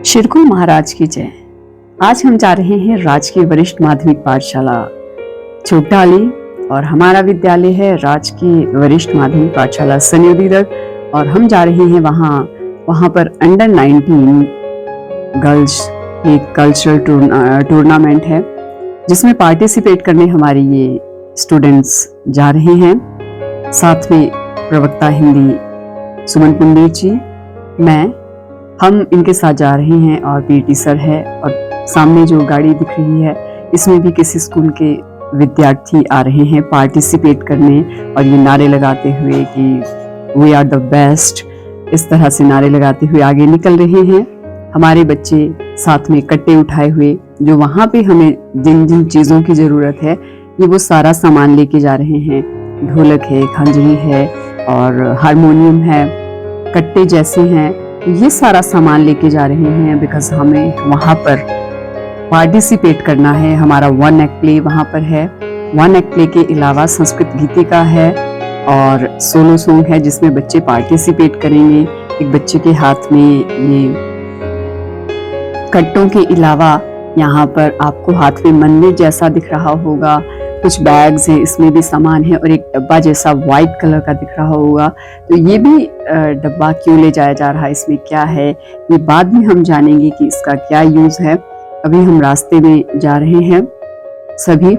शिरकुल महाराज की जय। आज हम जा रहे हैं राजकीय वरिष्ठ माध्यमिक पाठशाला छोटाली और हमारा विद्यालय है राजकीय वरिष्ठ माध्यमिक पाठशाला सन्योदीदक और हम जा रहे हैं वहाँ पर अंडर 19 गर्ल्स एक कल्चरल टूर्नामेंट है जिसमें पार्टिसिपेट करने हमारे ये स्टूडेंट्स जा रहे हैं। साथ में प्रवक्ता हिंदी सुमन पंडित जी, हम इनके साथ जा रहे हैं और पीटी सर है और सामने जो गाड़ी दिख रही है इसमें भी किसी स्कूल के विद्यार्थी आ रहे हैं पार्टिसिपेट करने और ये नारे लगाते हुए कि वी आर द बेस्ट, इस तरह से नारे लगाते हुए आगे निकल रहे हैं। हमारे बच्चे साथ में कट्टे उठाए हुए जो वहाँ पे हमें जिन जिन चीज़ों की ज़रूरत है ये वो सारा सामान लेके जा रहे हैं। ढोलक है, खंजरी है और हारमोनियम है, कट्टे जैसे हैं, ये सारा सामान लेके जा रहे हैं बिकॉज हमें वहाँ पर पार्टिसिपेट करना है। हमारा 1 एक्ट प्ले वहाँ पर है। 1 एक्ट प्ले के अलावा संस्कृत गीतिका है और सोलो सॉन्ग है जिसमें बच्चे पार्टिसिपेट करेंगे। एक बच्चे के हाथ में ये कट्टों के अलावा यहाँ पर आपको हाथ में मंदिर जैसा दिख रहा होगा, कुछ बैग्स हैं, इसमें भी सामान है और एक डब्बा जैसा व्हाइट कलर का दिख रहा होगा। तो ये भी डब्बा क्यों ले जाया जा रहा है, इसमें क्या है, ये बाद में हम जानेंगे कि इसका क्या यूज है। अभी हम रास्ते में जा रहे हैं सभी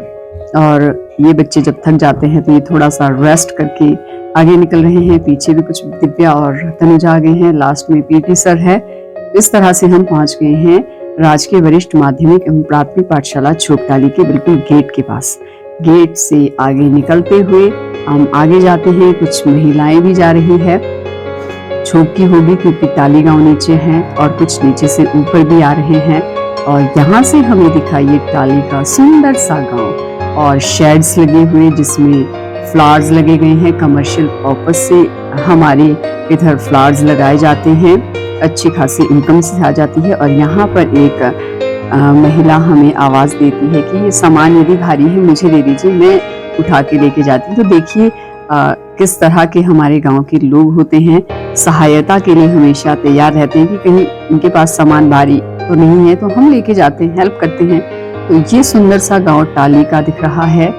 और ये बच्चे जब थक जाते हैं तो ये थोड़ा सा रेस्ट करके आगे निकल रहे हैं। पीछे भी कुछ दिव्या और तनुजा आ गए हैं, लास्ट में पीटी सर है। इस तरह से हम पहुंच गए हैं राजकीय वरिष्ठ माध्यमिक एवं प्राथमिक पाठशाला छोटाली के बिल्कुल गेट के पास। गेट से आगे निकलते हुए हम आगे जाते हैं। कुछ महिलाएं भी जा रही है, छोटी होगी क्योंकि टाली गांव नीचे है और कुछ नीचे से ऊपर भी आ रहे हैं। और यहाँ से हमें दिखाई टाली का सुंदर सा गांव और शेड्स लगे हुए जिसमें फ्लावर्स लगे गए हैं। कमर्शियल पर्पस से हमारे इधर फ्लावर्स लगाए जाते हैं, अच्छी खासी इनकम से आ जाती है। और यहाँ पर एक महिला हमें आवाज देती है कि ये सामान यदि भारी है मुझे दे दीजिए, मैं उठा के लेके जाती हूँ। तो देखिए किस तरह के हमारे गांव के लोग होते हैं, सहायता के लिए हमेशा तैयार रहते हैं कि कहीं उनके पास सामान भारी तो नहीं है तो हम लेके जाते हैं, हेल्प करते हैं। तो ये सुंदर सा गांव टाली का दिख रहा है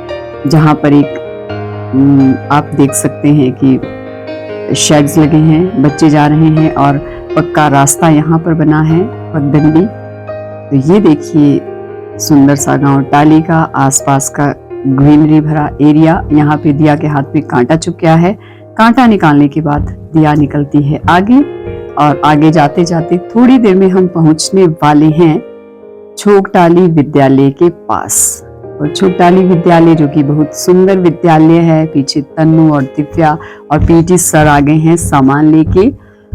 जहाँ पर एक आप देख सकते हैं कि शेड्स लगे हैं, बच्चे जा रहे हैं और पक्का रास्ता यहाँ पर बना है, पगडंडी। तो ये देखिए सुंदर सा गांव टाली का, आसपास का ग्रीनरी भरा एरिया। यहाँ पे दिया के हाथ में कांटा चुप गया है, कांटा निकालने के बाद दिया निकलती है आगे और आगे जाते जाते थोड़ी देर में हम पहुंचने वाले हैं छोटाली विद्यालय के पास। और छोटाली विद्यालय जो कि बहुत सुंदर विद्यालय है, पीछे तन्नू और दिव्या और पीटी सर आ गए हैं सामान लेके।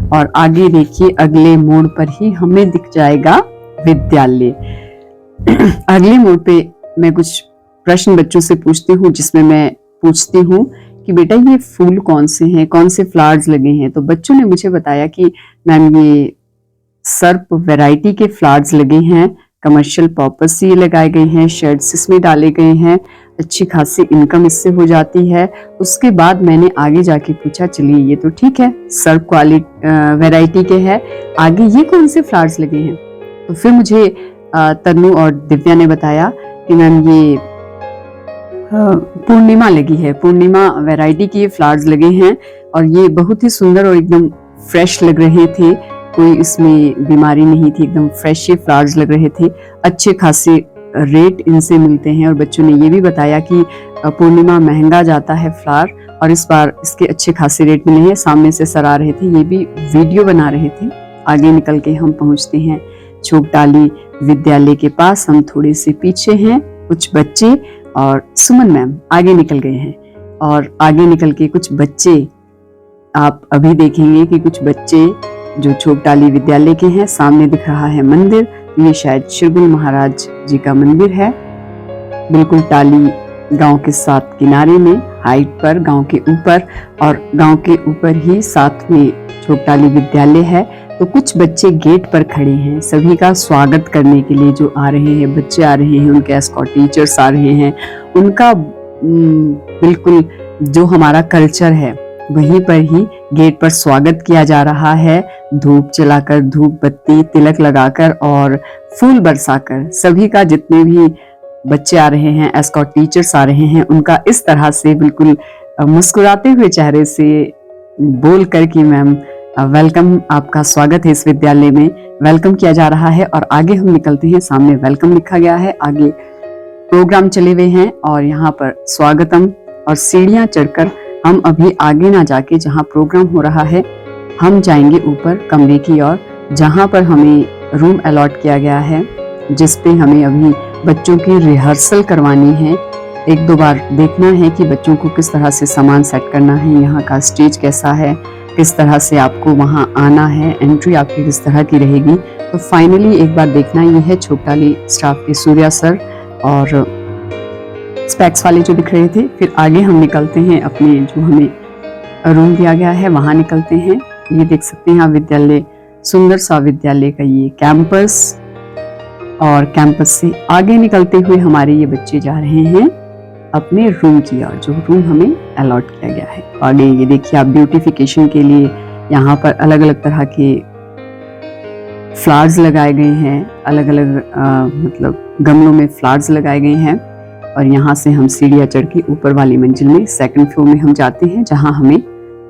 और आगे देखिए अगले मोड़ पर ही हमें दिख जाएगा विद्यालय। अगले मोड़ पे मैं कुछ प्रश्न बच्चों से पूछती हूँ जिसमें मैं पूछती हूँ कि बेटा ये फूल कौन से हैं, कौन से फ्लावर्स लगे हैं। तो बच्चों ने मुझे बताया कि मैम ये सर्प वैरायटी के फ्लावर्स लगे हैं, कमर्शियल पर्पस से ये लगाए गए हैं, शेड्स इसमें डाले गए हैं, अच्छी खासी इनकम इससे हो जाती है। उसके बाद मैंने आगे जाके पूछा चलिए ये तो ठीक है सर्प क्वालिटी वैरायटी के हैं, आगे ये कौन से फ्लावर्स लगे हैं। तो फिर मुझे तन्नू और दिव्या ने बताया कि मैम ये पूर्णिमा लगी है, पूर्णिमा वैरायटी के फ्लावर्स लगे हैं और ये बहुत ही सुंदर और एकदम फ्रेश लग रहे थे, कोई इसमें बीमारी नहीं थी, एकदम फ्रेश ये फ्लावर्स लग रहे थे। अच्छे खासे रेट इनसे मिलते हैं और बच्चों ने ये भी बताया कि पूर्णिमा महंगा जाता है फ्लावर और इस बार इसके अच्छे खासे रेट मिले हैं। सामने से सर आ रहे थे, ये भी वीडियो बना रहे थे। आगे निकल के हम पहुंचते हैं छोटाली विद्यालय के पास। हम थोड़े से पीछे हैं, कुछ बच्चे और सुमन मैम आगे निकल गए हैं और आगे निकल के कुछ बच्चे आप अभी देखेंगे कि कुछ बच्चे जो छोटाली विद्यालय के हैं। सामने दिख रहा है मंदिर, ये शायद शिरकुल महाराज जी का मंदिर है, बिल्कुल टाली गांव के साथ किनारे में, हाइट पर, गांव के ऊपर। और गांव के ऊपर ही साथ में छोटाली विद्यालय है। तो कुछ बच्चे गेट पर खड़े हैं सभी का स्वागत करने के लिए, जो आ रहे हैं बच्चे आ रहे हैं, उनके एस्कॉर्ट टीचर्स आ रहे हैं। उनका बिल्कुल जो हमारा कल्चर है वहीं पर ही गेट पर स्वागत किया जा रहा है, धूप जलाकर, धूप बत्ती तिलक लगाकर और फूल बरसाकर। सभी का जितने भी बच्चे आ रहे हैं, एस्कॉर्ट टीचर्स आ रहे हैं, उनका इस तरह से बिल्कुल मुस्कुराते हुए चेहरे से बोल कर कि मैम वेलकम, आपका स्वागत है इस विद्यालय में, वेलकम किया जा रहा है। और आगे हम निकलते हैं, सामने वेलकम लिखा गया है, आगे प्रोग्राम चले हुए हैं और यहाँ पर स्वागतम। और सीढ़ियां चढ़कर हम अभी आगे ना जाके, जहाँ प्रोग्राम हो रहा है, हम जाएंगे ऊपर कमरे की ओर, जहाँ पर हमें रूम अलॉट किया गया है, जिसपे हमें अभी बच्चों की रिहर्सल करवानी है। एक दो बार देखना है कि बच्चों को किस तरह से सामान सेट करना है, यहाँ का स्टेज कैसा है, किस तरह से आपको वहाँ आना है, एंट्री आपकी किस तरह की रहेगी। तो फाइनली एक बार देखना, ये है छोटाली स्टाफ के सूर्या सर और स्पेक्स वाले जो दिख रहे थे। फिर आगे हम निकलते हैं, अपने जो हमें रूम दिया गया है वहाँ निकलते हैं। ये देख सकते हैं आप विद्यालय, सुंदर सा विद्यालय का ये कैंपस, और कैंपस से आगे निकलते हुए हमारे ये बच्चे जा रहे हैं अपने रूम की ओर, जो रूम हमें अलॉट किया गया है। आगे ये देखिए आप, ब्यूटिफिकेशन के लिए यहाँ पर अलग अलग तरह के फ्लावर्स लगाए गए हैं, अलग अलग मतलब गमलों में फ्लावर्स लगाए गए हैं। और यहाँ से हम सीढ़ियाँ चढ़ के ऊपर वाली मंजिल में, सेकंड फ्लोर में हम जाते हैं, जहाँ हमें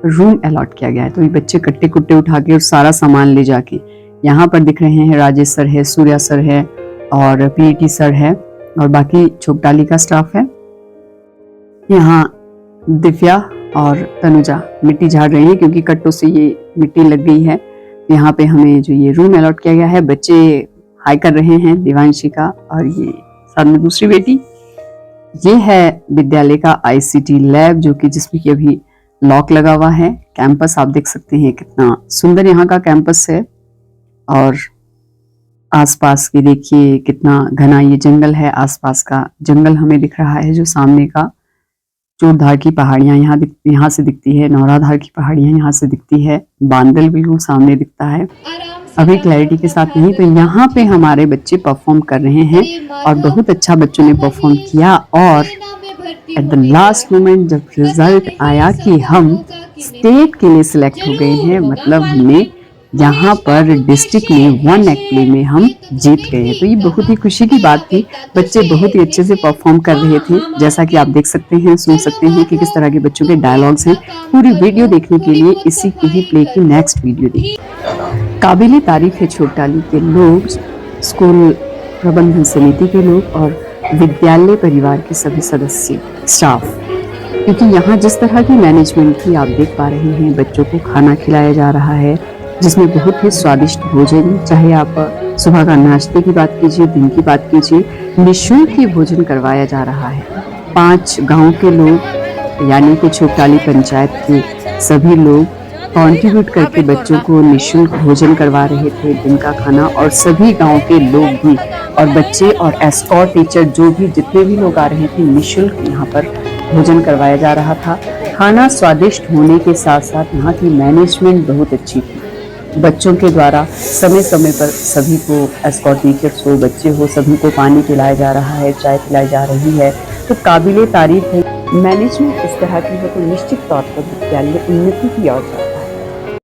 रूम अलॉट किया गया है। तो ये बच्चे कट्टे कुट्टे उठा के और सारा सामान ले जाके यहाँ पर दिख रहे हैं, राजेश सर है, सूर्या सर है और पीईटी सर है और बाकी छोटाली का स्टाफ है। यहाँ दिव्या और तनुजा मिट्टी झाड़ रही है, क्योंकि कट्टों से ये मिट्टी लग गई है। यहाँ पे हमें जो ये रूम अलॉट किया गया है, बच्चे हाई कर रहे हैं, दिवांशी का और ये साथ में दूसरी बेटी। ये है विद्यालय का आईसीटी लैब, जो कि जिसमें कि अभी लॉक लगा हुआ है। कैंपस आप देख सकते हैं, कितना सुंदर यहाँ का कैंपस है। और आसपास की देखिए कितना घना ये जंगल है, आसपास का जंगल हमें दिख रहा है। जो सामने का चोरधार की पहाड़ियां यहाँ से दिखती है, नौराधार की पहाड़ियां यहाँ से दिखती है, बांदल बिल्कुल सामने दिखता है। अभी क्लैरिटी के साथ नहीं, तो यहाँ पे हमारे बच्चे परफॉर्म कर रहे हैं और बहुत अच्छा बच्चों ने परफॉर्म किया। और एट द लास्ट मोमेंट जब रिजल्ट आया कि हम स्टेट के लिए सिलेक्ट हो गए हैं, मतलब हमने यहाँ पर डिस्ट्रिक्ट में 1 एक्ट प्ले में हम जीत गए हैं, तो ये बहुत ही खुशी की बात थी। बच्चे बहुत ही अच्छे से परफॉर्म कर रहे थे, जैसा कि आप देख सकते हैं, सुन सकते हैं कि किस तरह के बच्चों के डायलॉग्स हैं। पूरी वीडियो देखने के लिए इसी के ही प्ले की नेक्स्ट वीडियो देखिए। काबिले तारीफ है छोटाली के लोग, स्कूल प्रबंधन समिति के लोग और विद्यालय परिवार के सभी सदस्य, स्टाफ, क्योंकि यहाँ जिस तरह की मैनेजमेंट थी आप देख पा रहे हैं। बच्चों को खाना खिलाया जा रहा है, जिसमें बहुत ही स्वादिष्ट भोजन, चाहे आप सुबह का नाश्ते की बात कीजिए, दिन की बात कीजिए, निःशुल्क ही भोजन करवाया जा रहा है। 5 गांव के लोग यानी कि छोटाली पंचायत के सभी लोग कंट्रीब्यूट करके बच्चों को निःशुल्क भोजन करवा रहे थे, दिन का खाना। और सभी गांव के लोग भी और बच्चे और एस्कॉर्ट टीचर जो भी जितने भी लोग आ रहे थे, निःशुल्क यहाँ पर भोजन करवाया जा रहा था। खाना स्वादिष्ट होने के साथ साथ यहाँ की मैनेजमेंट बहुत अच्छी थी। बच्चों के द्वारा समय समय पर सभी को, एस्कॉर्ट टीचर्स हो, बच्चे हो, सभी को पानी पिलाया जा रहा है, चाय पिलाई जा रही है। तो काबिले तारीफ है। मैनेजमेंट इस तरह की है तो निश्चित तौर पर विद्यालय उन्नति की ओर